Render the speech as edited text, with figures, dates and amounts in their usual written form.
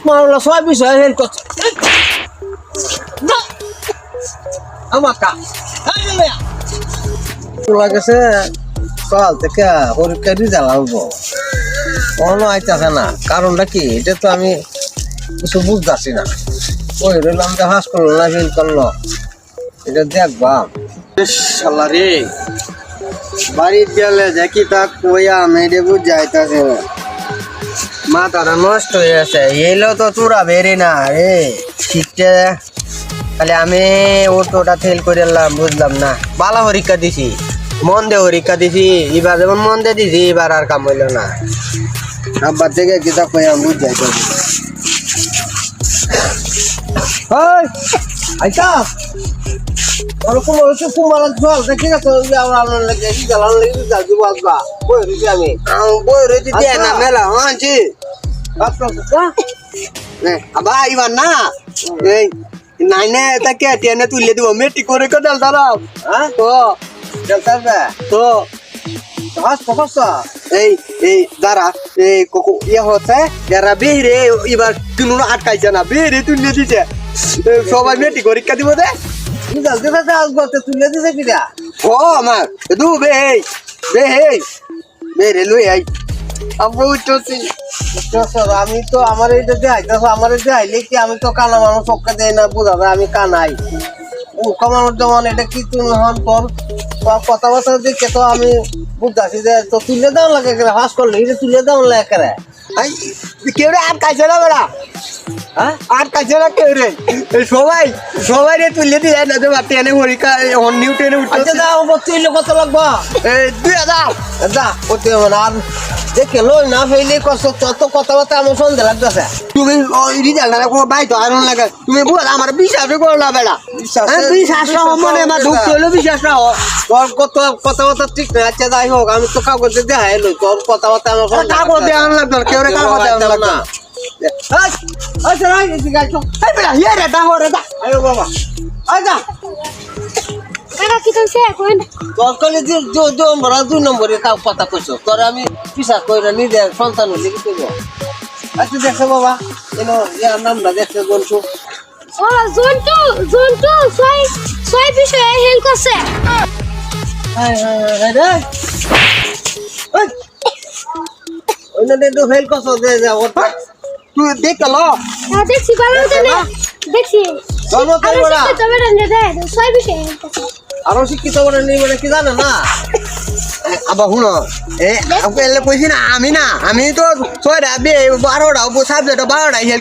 মারলা সব বিষয় হেল করছে আমাকা লাগেছে সকাল থেকে পরীক্ষা রেজাল্ট আসবো কোনো আইতাছে না কারণটা কি এটা তো আমি কিছু বুঝতেছি না ওই রইলাম যে হাস করলো না ফেল করলো এটা দেখবাম শালা রে বাড়ির গেলে দেখি তা কইয়া মেরে বুঝাইতাছে মাথাটা নষ্ট হয়ে আছে এলো তো তোরা বেরে না রে শিখতে তাহলে আমি ওটা ফেল করে এলাম বুঝলাম না বালা পরীক্ষা দিছি মন দিয়ে পরীক্ষা দিছি এবার যেমন মন দিয়ে দিছি এবার আর কাম হইল না আব্বার থেকে কিতা কইয়া বুঝাইতাছে আইতা ওরকম হচ্ছে কুমার জল দেখি না তো আমার লাগে কি জ্বালান লাগে জাল দিব আসবা বই রইছি আমি বই রয়েছে দিয়ে না মেলা আনছি আচ্ছা আবা ইবার না এই নাইনে তাকে টেনে তুলে দিব মেট্রিক করে কদাল দাঁড়াও হ্যাঁ তো চলতে তো হাস কখসা এই দাঁড়া এই ইয়ে হচ্ছে এরা বেহরে এবার কোনো আটকাইছে না বেহরে তুলে দিছে সবাই মেট্রিক পরীক্ষা দিব দে রিজাল্ট দিতে আসবো তুলে দিছে কিরা ও আমার দু বেহে লই আই আব্বু উঠছি আমি তো আমার এইটা দেখাইতেছ আমার দেখাইলে কি আমি তো কানা মানুষ চক্কা দেয় না বোঝা যায় আমি কানাই মূর্খ মানুষ যেমন এটা কি তুমি হন তোর কথাবার্তা দেখে তো আমি বুঝতেছি যে তো তুলে দেওয়া লাগে ফাঁস করলে এটা তুলে দেওয়া লাগে একেবারে কেউ রে আটকাইছে না বেড়া হ্যাঁ আটকাইছে না কেউ রে সবাই রে তুলে দিয়ে না দেবা টেনে পরীক্ষা নিউ টেনে আচ্ছা উঠছে দাও তুইলে কত লাগবো 2000 যা করতে হবে না আর দেখে লই না ফেলে কষ্ট তত কথাবার্তা আমার সন্দেহ লাগতেছে তুমি ওই রিজাল্ট না কোনো বাই তো আরন লাগে তুমি বল আমার বিশ্বাস করো না বেড়া বিশ্বাস না মনে আমার ঢুকতে হলো বিশ্বাস না তোর কত কথাবার্তা ঠিক না আচ্ছা যাই হোক আমি তো কাগজ দেখাই লই তোর কথাবার্তা আমার কাগজ দেওয়া লাগবে কেউ রে কাগজ দেওয়া লাগবে না আচ্ছা রাই এদিকে আইছো এই বেড়া ইয়ে রে দা হরে দা আয়ো বাবা আচ্ছা কাকা কি কইছে কোন তোর কলে যে আমরা 2 নম্বরে কাউ কথা কইছো তোর আমি পিছা কইরা নিজে সন্তান হইলে কি কইব আচ্ছা দেখো বাবা এনো ইয়ার নামটা দেখতে বলছো ও জন্টু ছয় বিষয়ে হেল করছে হাই হাই রে ওই ওইনা তো ফেল করছো যে ওর তুই দেখলো হ্যাঁ দেখছি ভালো জানে দেখছি চলো তো বড়া তবে রে দে ছয় বিষয়ে হেল করছে আরো শিক্ষিত বলে নেই মানে কি জানো না আবার শুনো এ আমাকে এলে কইছি না আমি তো 6টা 12টা সাবজেক্ট 12টা